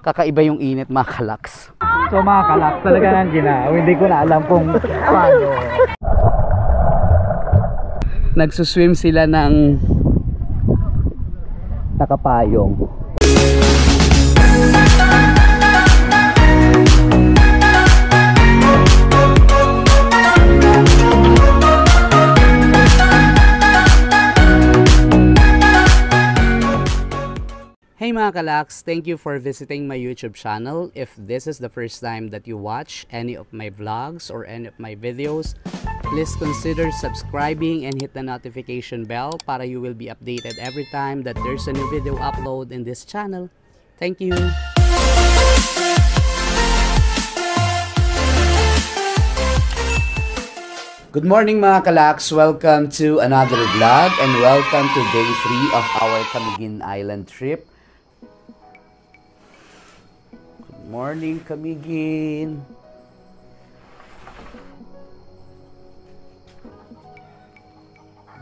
Kakaiba yung init mga kalaks. So mga kalaks, talaga nang ginaw. Hindi ko na alam kung paano. Nagsuswim sila ng nakapayong. Hey mga kalaks, thank you for visiting my YouTube channel. If this is the first time that you watch any of my vlogs or any of my videos, please consider subscribing and hit the notification bell para you will be updated every time that there's a new video upload in this channel. Thank you! Good morning mga kalaks! Welcome to another vlog and welcome to day 3 of our Camiguin Island trip. Good morning Camiguin!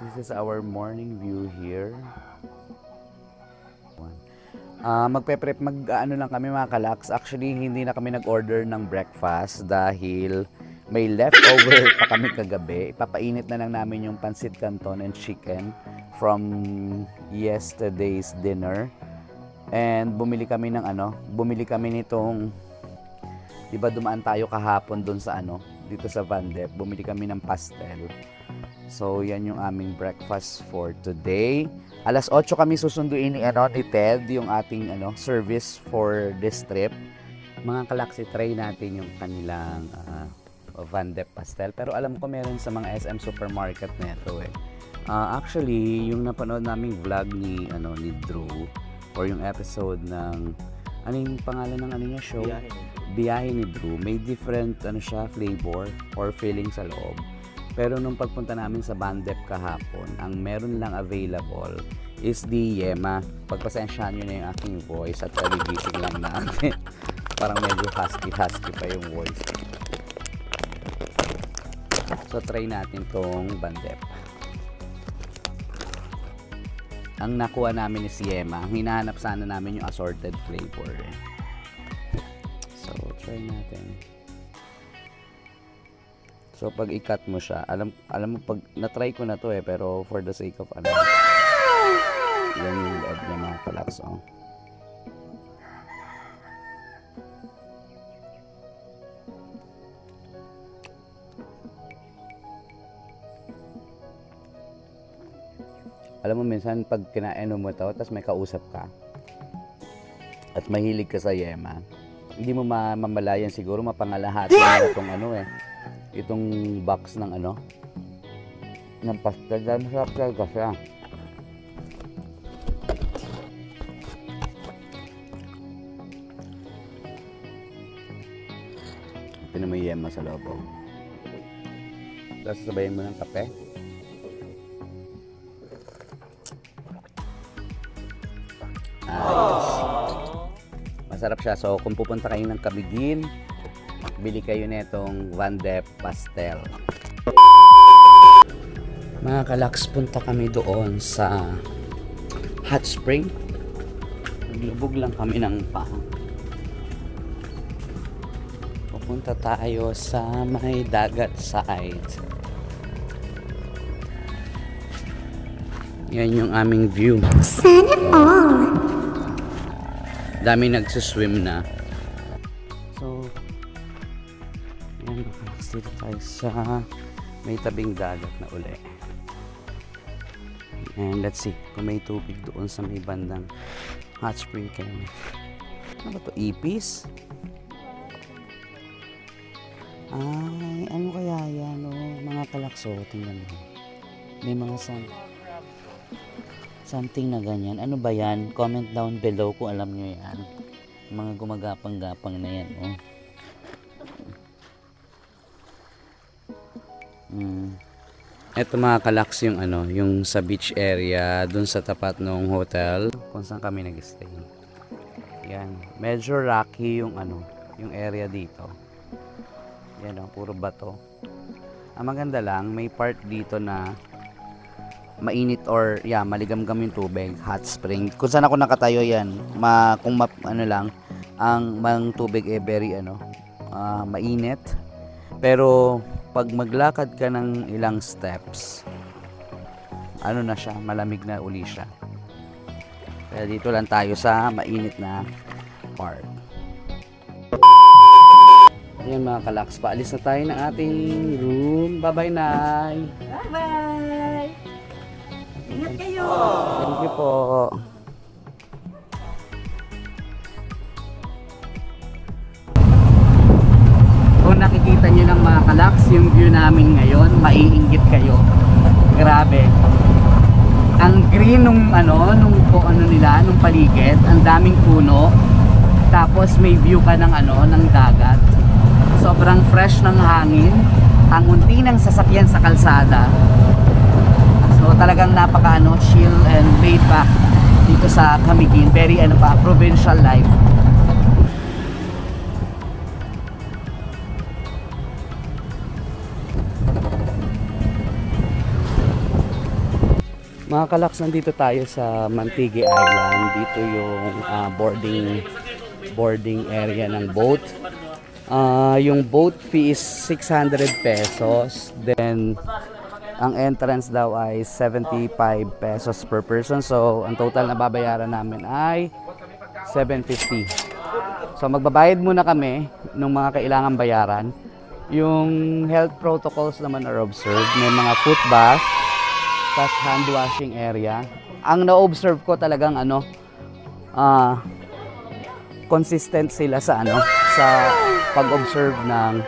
This is our morning view here. Mag-ano lang kami mga kalaks. Actually, hindi na kami nag-order ng breakfast dahil may leftover pa kami kagabi. Ipapainit na lang namin yung pancit canton and chicken from yesterday's dinner. And bumili kami ng nitong, di ba dumaan tayo kahapon doon sa dito sa Van Dep. Bumili kami ng pastel. So, yan yung aming breakfast for today. Alas 8 kami susunduin ni Ted, yung ating service for this trip. Mga kalaks, try natin yung kanilang Van Dep pastel. Pero alam ko meron sa mga SM supermarket nito eh. Actually, yung napanood naming vlog ni Drew, or yung episode ng ano yung pangalan ng niya show? Biyahe ni Drew. May different flavor or feeling sa loob. Pero nung pagpunta namin sa Van Dep kahapon, ang meron lang available is the Yema. Pagpasensyahan nyo na yung aking voice at aligising lang natin. Parang medyo husky pa yung voice. So try natin tong Van Dep. Ang nakuha namin is Yema. Ang hinahanap sana namin yung assorted flavor. So try natin. So pag i-cut mo siya, alam mo pag na-try ko na to pero for the sake of yan yung loob niya mga kalaks. Alam mo minsan pag kinaano mo to, tapos may kausap ka at mahilig ka sa Yema, hindi mo mamalayan siguro mapangalahati na itong itong box ng ng pastel. Dahil masarap talaga siya. Ito may Yema sa loob. Tapos sabayin mo ng kape. Masarap siya. So kung pupunta kayo ng Camiguin, bili kayo netong Van Dep pastel. Mga kalaks, punta kami doon sa hot spring. Naglubog lang kami ng paa. Pupunta tayo sa may dagat side. Yan yung aming view. Sana all. Dami nagsuswim na. So dito tayo sa may tabing dagat na uli. And let's see kung may tubig doon sa may bandang hot spring kayo. Ano ba ito? Ipis? Ay, ano kaya yan? Mga kalakso, tingnan mo. May mga something na ganyan. Ano ba yan? Comment down below kung alam nyo yan. Mga gumagapang-gapang na yan. Ito mga kalaks yung yung sa beach area dun sa tapat ng hotel kung saan kami nag-stay. Yan, medyo rocky yung yung area dito. Yan puro bato. Ang maganda lang, may part dito na mainit or maligam-gam yung tubig, hot spring. Kung saan ako nakatayo yan, Ang tubig very mainit. Pero pag maglakad ka ng ilang steps, na siya, malamig na uli siya. Kaya dito lang tayo sa mainit na part. Ayan mga kalaks, paalis na tayo ng ating room. Bye-bye, Nay! Bye-bye! Ingat kayo! Thank you po. Kung nakikita nyo ng mga kalaks, yung view namin ngayon, maiinggit kayo. Grabe. Ang green nung nung paligid, ang daming puno. Tapos may view ka ng ng dagat. Sobrang fresh ng hangin. Ang unti ng sasakyan sa kalsada. So talagang napaka chill and laid back dito sa Camiguin. Very provincial life. Mga kalaks, nandito tayo sa Mantigue Island. Dito yung boarding area ng boat. Yung boat fee is 600 pesos. Then ang entrance daw ay 75 pesos per person. So ang total na babayaran namin ay 750. So magbabayad muna kami ng mga kailangan bayaran. Yung health protocols naman are observed. May mga foot bath, tas hand washing area. Ang na-observe ko talagang consistent sila sa sa pag-observe ng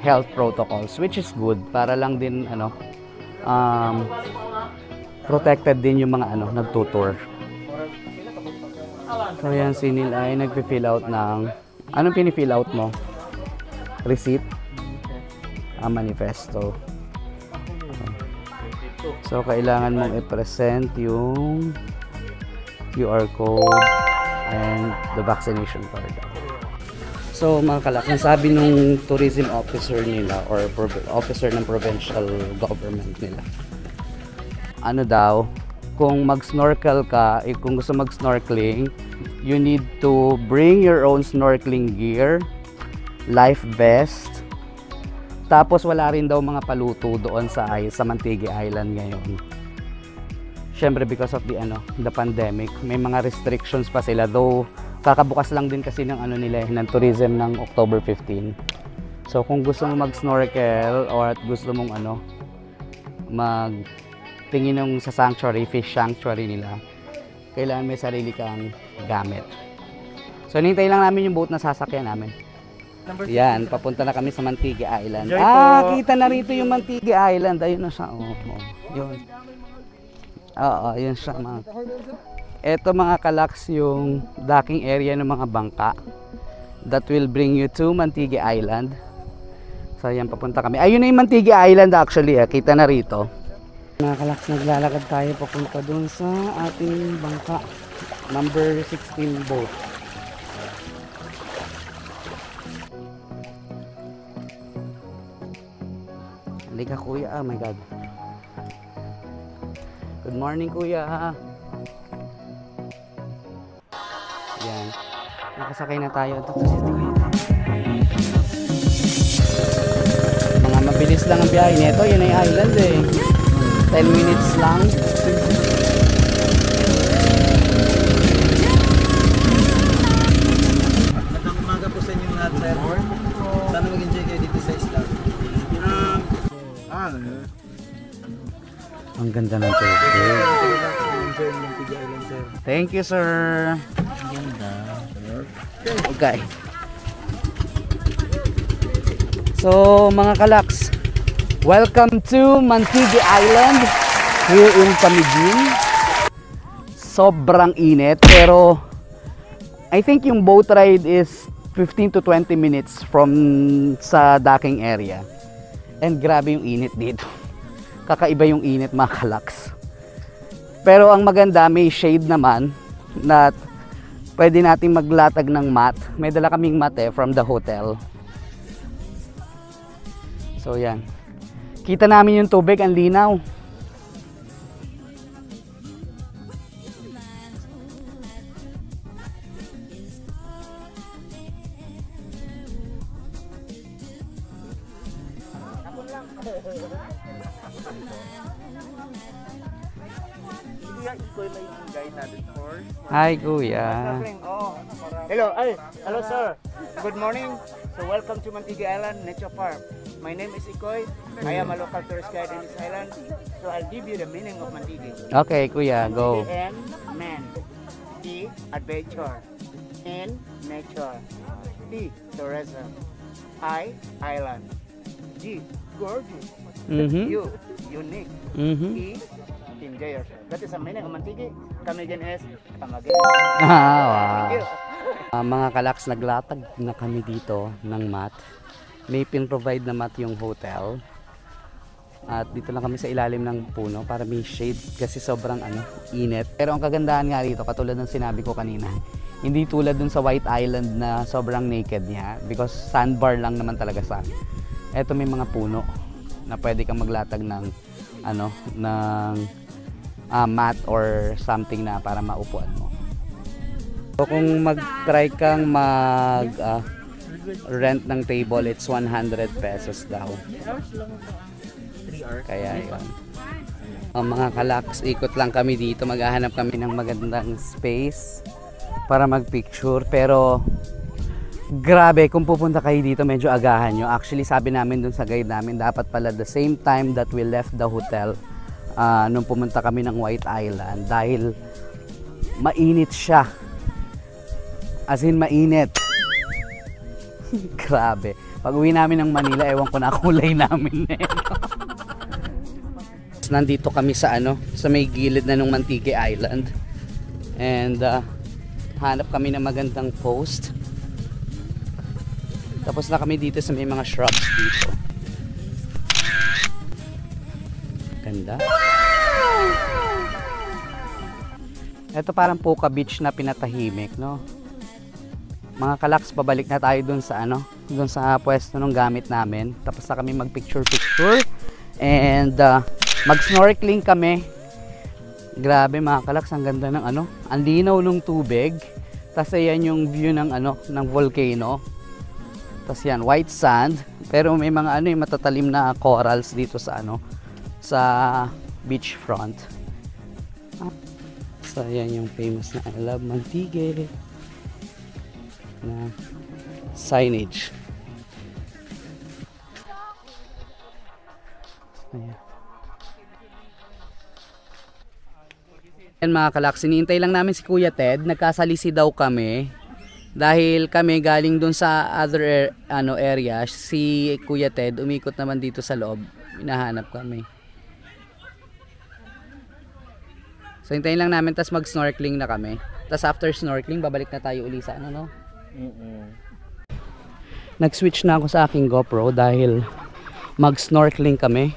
health protocols, which is good para lang din protected din yung mga nagtutour. So yan, si Neil ay nagpi-fill out ng anong pini-fill out mo? Receipt? Manifesto. So kailangan mong i-present yung QR code and the vaccination card. So mga kalak, sabi nung tourism officer nila or officer ng provincial government nila, kung mag-snorkel ka, kung gusto mag-snorkeling, you need to bring your own snorkeling gear, life vest, tapos wala rin daw mga paluto doon sa Mantigue Island ngayon. Syempre because of the pandemic, may mga restrictions pa sila, though kakabukas lang din kasi ng ng tourism ng October 15. So kung gusto mo mag-snorkel or at gusto mong magtingin ng sa sanctuary, fish sanctuary nila, kailangan may sarili kang gamit. So hinintay lang namin yung boat na sasakyan namin. Yan, papunta na kami sa Mantigue Island. Kita na rito yung Mantigue Island. Ayun na siya. Yun. Yun siya mga. Ito mga kalaks yung docking area ng mga bangka that will bring you to Mantigue Island. So yan, papunta kami. Ayun na yung Mantigue Island actually. Kita na rito. Mga kalaks, naglalakad tayo papunta dun sa ating bangka. Number 16 boat. Halika kuya, oh my god. Good morning kuya. Yan. Nakasakay na tayo. Mga mabilis lang ang biyahe nito. Yan ay island 10 minutes lang. Magandang umaga po sa inyo lahat, sir. Sana mag-enjoy kayo dito sa isla. Ang ganda ng tubig. Thank you, sir. Okay. So, mga kalaks, welcome to Mantigue Island here in Camiguin. Sobrang init, pero I think yung boat ride is 15 to 20 minutes from sa docking area. And grabe yung init dito. Kakaiba yung init, mga kalaks. Pero ang maganda, may shade naman na pwede nating maglatag ng mat. May dala kaming mat from the hotel. So yan. Kita namin yung tubig, ang linaw. Hi, Kuya. Hello, hello sir. Good morning. So welcome to Mantigui Island Nature Farm. My name is Ikoy. I am a local tourist guide in this island. So I'll give you the meaning of Mantigui. Okay, Kuya, go. M, man. T, adventure. N, nature. T, tourism. I, island. G, gorgeous. U, unique. E, enjoy yourself. That is the meaning of Mantigui. Kami again is, come again. Thank you. Mga kalaks, naglatag na kami dito ng mat. May pin-provide na mat yung hotel. At dito lang kami sa ilalim ng puno para may shade kasi sobrang init. Pero ang kagandahan nga rito, katulad ng sinabi ko kanina, hindi tulad dun sa White Island na sobrang naked niya because sandbar lang naman talaga sa. Eto may mga puno na pwede kang maglatag ng mat or something na para maupuan mo. So kung mag-try kang rent ng table, it's 100 pesos daw. Kaya yun. Mga kalaks, ikot lang kami dito. Maghahanap kami ng magandang space para mag-picture. Pero grabe, kung pupunta kayo dito, medyo agahan nyo. Actually, sabi namin dun sa guide namin, dapat pala the same time that we left the hotel nung pumunta kami ng White Island dahil mainit siya. As in, mainit. Grabe. Pag uwi namin ng Manila, ewan ko na kulay namin. Nandito kami sa sa may gilid na ng Mantigui Island. And hanap kami ng magandang post. Tapos na kami dito sa may mga shrubs dito. Ganda. Ito parang Puka Beach na pinatahimik, no? Mga kalaks, pabalik na tayo dun sa dun sa pwesto ng gamit namin. Tapos na kami mag-picture and mag-snorkeling kami. Grabe mga kalaks, ang ganda ng ang linaw ng tubig. Tapos ayan yung view ng ng volcano. Tapos yan, white sand, pero may mga yung matatalim na corals dito sa sa beach front. So ayan yung famous na I Love Mantigui na signage. Ayan. Yan mga kalaks, hinihintay lang namin si Kuya Ted. Nagkasalisi daw kami dahil kami galing dun sa other area. Si Kuya Ted umikot naman dito sa loob. Hinahanap kami. So hintayin lang namin, tas mag-snorkeling na kami. Tas after snorkeling, babalik na tayo uli sa Nag-switch na ako sa aking GoPro dahil mag-snorkeling kami.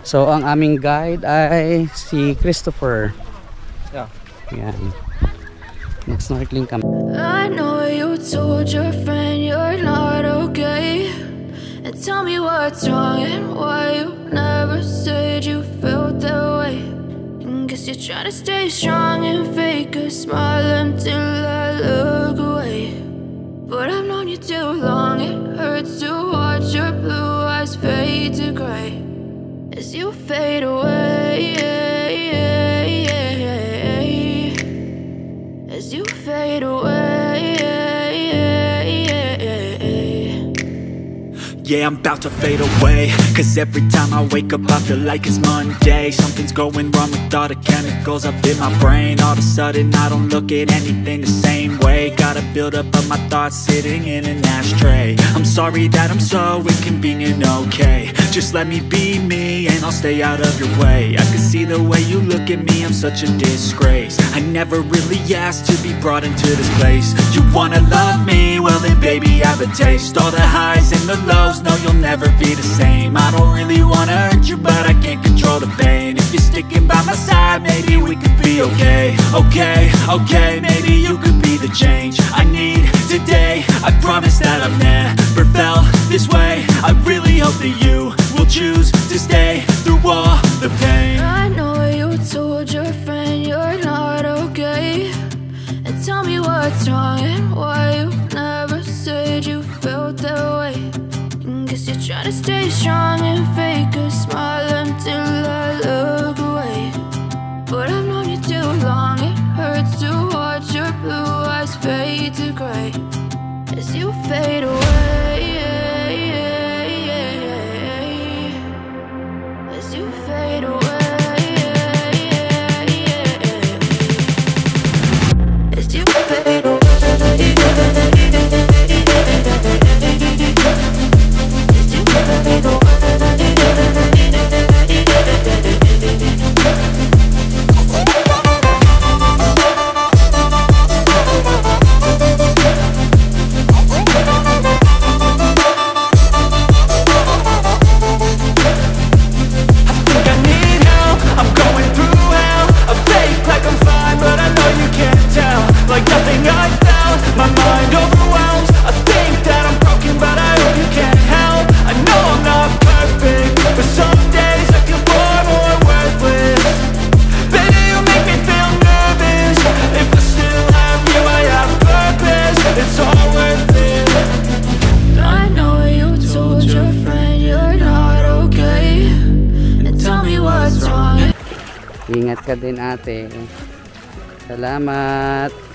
So ang aming guide ay si Christopher. Yeah. Yan. Mag-snorkeling kami. I know you told your friend you're not okay. And tell me what's wrong and why you never said you felt that way. And guess you're trying to stay strong and fake a smile until I look away. But I've known you too long, it hurts to watch your blue eyes fade to gray as you fade away. As you fade away. Yeah, I'm about to fade away, cause every time I wake up I feel like it's Monday. Something's going wrong with all the chemicals up in my brain. All of a sudden I don't look at anything the same way. Got a build up of my thoughts sitting in an ashtray. I'm sorry that I'm so inconvenient, okay. Just let me be me and I'll stay out of your way. I can see the way you look at me, I'm such a disgrace. I never really asked to be brought into this place. You wanna love me? Well then baby I have a taste. All the highs and the lows, no you'll never be the same. I don't really wanna hurt you but I can't control the pain. If you're sticking by my side, maybe we could be okay. Okay, okay, maybe you could be the change I need today. I promise that I've never felt this way. I really hope that you will choose to stay through all the pain. I know you told your friend you're not okay. And tell me what's wrong and why you never to stay strong and fake a smile until I look away. But I've known you too long, it hurts to watch your blue eyes fade to gray as you fade away. As you fade away. As you fade away. Ingat ka din, ate. Salamat.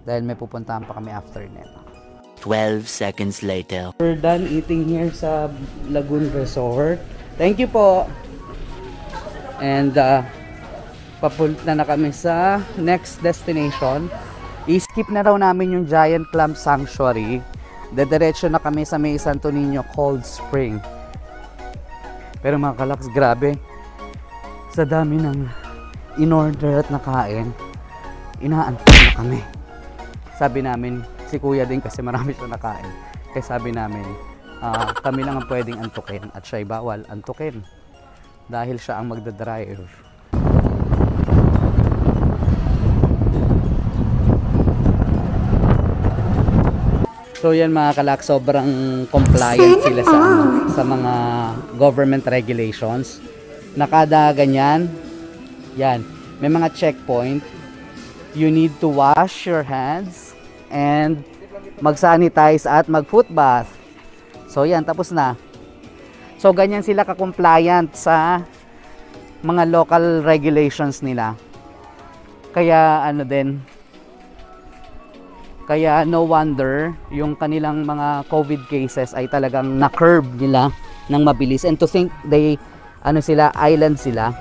Dahil may pupuntahan pa kami after nito. 12 seconds later. We're done eating here sa Lagoon Resort. Thank you po. And papunta na kami sa next destination. I-skip na raw namin yung Giant Clam Sanctuary. Dediretso na kami sa may Santo Niño Cold Spring. Pero mga kalaks, grabe. Sa dami ng in-order at nakain, inaantok na kami. Sabi namin, si kuya din kasi marami siya nakain. Kaya sabi namin, kami lang ang pwedeng antukin at siya'y bawal antukin. Dahil siya ang magdadrive. So yan mga kalak, sobrang compliant sila sa mga government regulations. Nakada ganyan, yan, may mga checkpoint. You need to wash your hands and mag-sanitize at mag-foot bath. So yan, tapos na. So ganyan sila ka-compliant sa mga local regulations nila. Kaya ano din, Kaya no wonder yung kanilang mga COVID cases ay talagang na-curb nila ng mabilis. And to think island sila.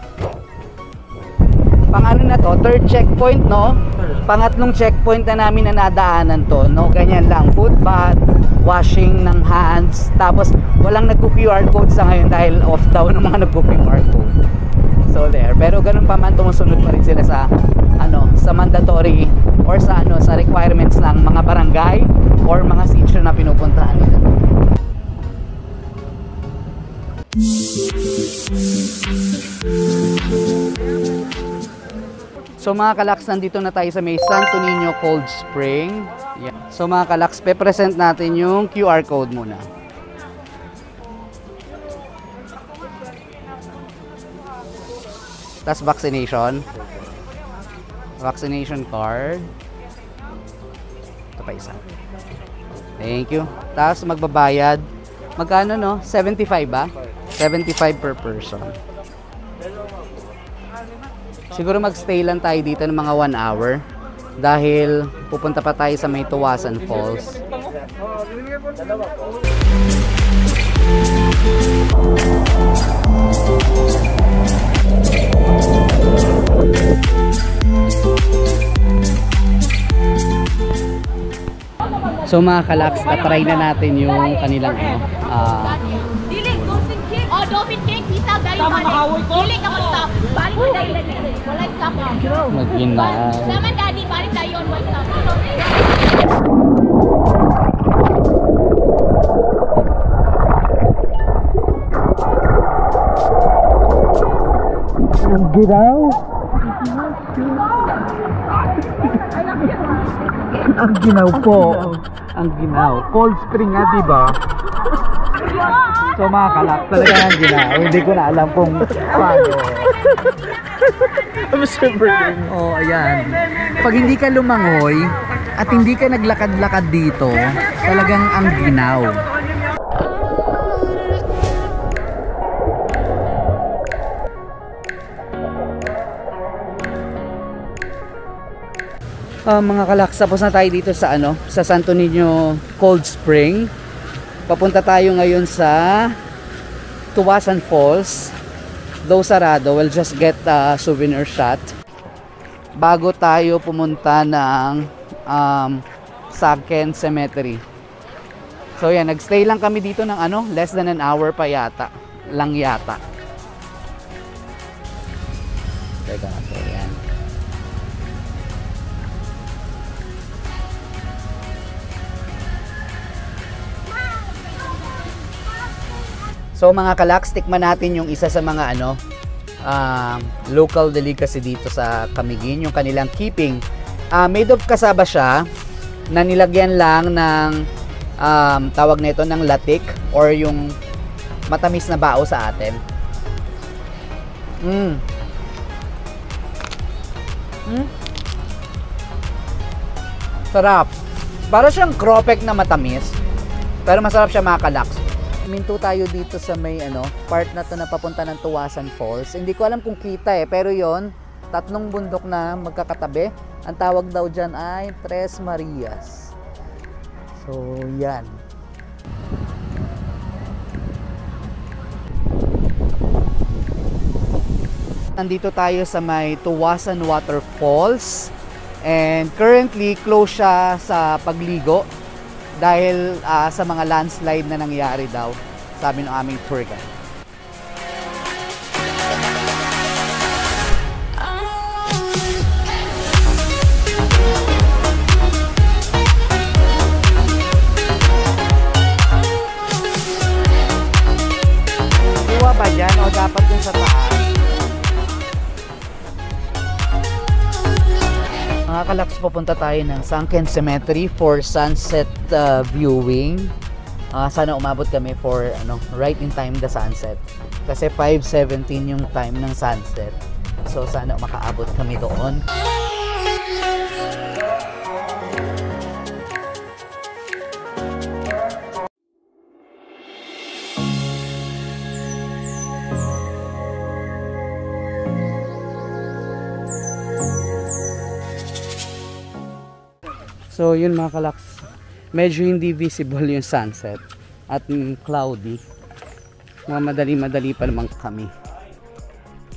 Pang na to, third checkpoint, no? Pangatlong checkpoint na namin na nadaanan to, no? Ganyan lang, food bath, washing ng hands, tapos walang nagko-QR code sa ngayon dahil off daw ng mga nagko-QR code. So there, pero ganun pa man, tumusunod pa rin sila sa sa mandatory or sa sa requirements ng mga barangay or mga sitio na pinupuntahan nila. So mga kalaks, nandito na tayo sa may Santo Niño Cold Spring. Yeah. So mga kalaks, pe-present natin yung QR code muna. Tapos vaccination. Vaccination card. Ito pa isa. Thank you. Tapos magbabayad. Magkano no? 75 ba? 75 per person. Siguro magstay lang tayo dito ng mga 1 hour dahil pupunta pa tayo sa may Tuwasan Falls. So mga kalaks, na-try na natin yung kanilang Dolphin cake, isa dahil balik. Dili ka mag-stop. Balik mo dahil dili. Wala stop. Mag-ina. Naman daddy, balik tayo on one stop. Ang ginaw. Ang ginaw po. Ang ginaw. Cold spring nga, diba? So mga kalak, talaga ang ginaw. Hindi ko na alam kung paano. Oh, ayan. Pag hindi ka lumangoy at hindi ka naglakad-lakad dito, talagang ang ginaw. Mga kalaks, tapos na tayo dito sa sa Santo Niño Cold Spring. Papunta tayo ngayon sa Tuwasan Falls. Though sarado, we'll just get a souvenir shot bago tayo pumunta ng Sagken Cemetery. So yan, nagstay lang kami dito ng less than an hour pa yata. Teka, so yan. So mga kalaks, tikman natin yung isa sa mga local delicacy dito sa Camiguin, yung kanilang keeping. Made of cassava siya, na nilagyan lang ng tawag nito ng latik or yung matamis na bao sa atin. Sarap. Para siyang cropek na matamis, pero masarap siya mga kalaks. Minto tayo dito sa may part na to na papunta ng Tuwasan Falls. Hindi ko alam kung kita pero yon, 3 bundok na magkakatabi. Ang tawag daw dyan ay Tres Marias. So yan. Nandito tayo sa may Tuwasan Waterfalls and currently close siya sa pagligo dahil sa mga landslide na nangyari daw, sabi ng aming tour guide. Iwa ba dyan o dapat dun sa taas? Mga kalaks, pupunta tayo ng Sagken Cemetery for sunset viewing. Sana umabot kami for right in time the sunset. Kasi 5:17 yung time ng sunset. So sana makaabot kami doon. So yun mga kalaks, medyo hindi visible yung sunset at cloudy. Mga madali pa naman kami.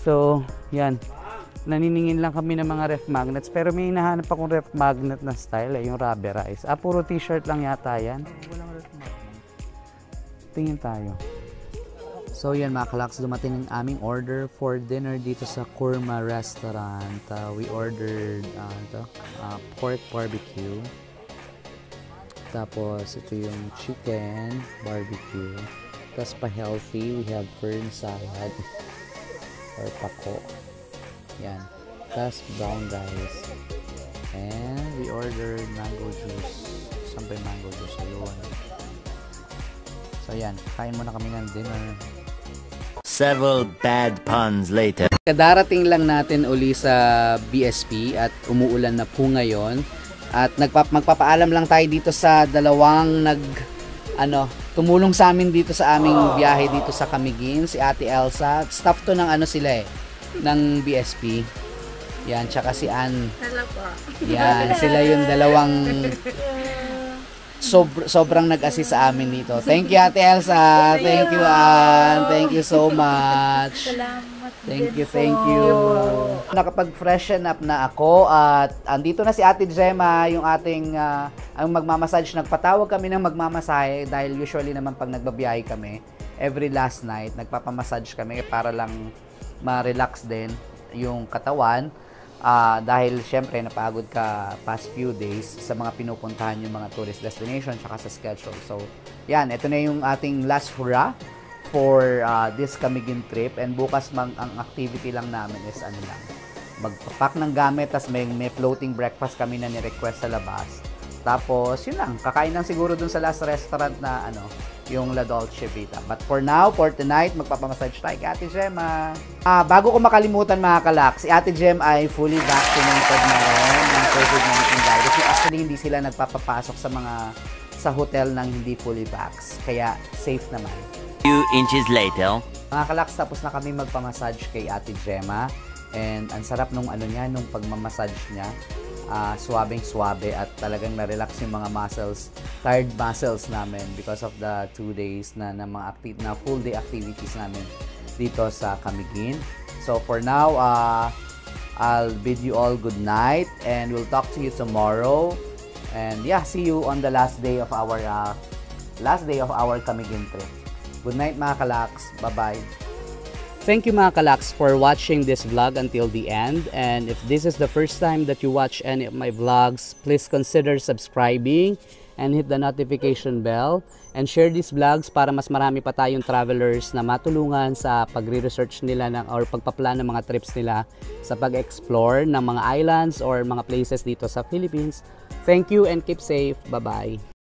So yan, naniningin lang kami ng mga ref magnets, pero may hinahanap akong ref magnet na style, yung rubberized. Puro t-shirt lang yata yan. Walang ref magnet. Tingin tayo. So yan mga kalaks, dumating ang aming order for dinner dito sa Kurma Restaurant. We ordered pork barbecue. Tapos ito yung chicken barbecue. Tapos pa-healthy, we have fern salad or pako. Yan. Tapos brown rice. And we ordered mango juice. Saan ba yung mango juice? Ayun. So yan, kain muna kami ng dinner. Several bad puns later. Kadarating lang natin uli sa BSP at umuulan na po ngayon. At magpapaalam lang tayo dito sa dalawang tumulong sa amin dito sa aming biyahe dito sa Camiguin, si Ate Elsa. Staff to ng sila ng BSP. Yan, tsaka si Ann. Hello po. Yan, sila yung dalawang sobrang nag-assist sa amin dito. Thank you Ate Elsa. Thank you Ann. Thank you so much. Salamat. Thank you. Nakapag-freshen up na ako at andito na si Ate Gemma, yung ating ang magmamassage. Nagpatawag kami ng magmamasahe dahil usually naman pag nagbabiyahe kami, every last night, nagpapamassage kami para lang ma-relax din yung katawan. Dahil syempre napagod ka past few days sa mga pinupuntahan yung mga tourist destination tsaka sa schedule. So, yan, ito na yung ating last hurrah for this Camiguin trip, and bukas ang activity lang namin is magpapak ng gamit, tas may floating breakfast kami na ni-request sa labas. Tapos yun lang, kakain lang siguro dun sa last restaurant na yung La Dolce Vita. But for now, for tonight, magpapamassage tayo kay Ate Gemma. Bago ko makalimutan mga kalak, si Ate Gem ay fully vaccinated na rin ng COVID-19 virus. Actually, hindi sila nagpapapasok sa hotel ng hindi fully vax. Kaya safe naman. Few inches later. Mga kalaks, tapos na kami magpamassage kay Ate Gemma. And ang sarap nung nung pagmamassage niya. Suwabeng-suwabe at talagang na-relax yung mga muscles, tired muscles namin because of the 2 days na mga full day activities namin dito sa Camiguin. So for now, I'll bid you all good night and we'll talk to you tomorrow. And yeah, see you on the last day of our Camiguin trip. Good night mga kalaks. Bye-bye. Thank you mga kalaks for watching this vlog until the end. And if this is the first time that you watch any of my vlogs, please consider subscribing and hit the notification bell. And share these vlogs para mas marami pa tayong travelers na matulungan sa pagre-research nila or pagpaplan ng mga trips nila sa pag-explore ng mga islands or mga places dito sa Philippines. Thank you and keep safe. Bye-bye.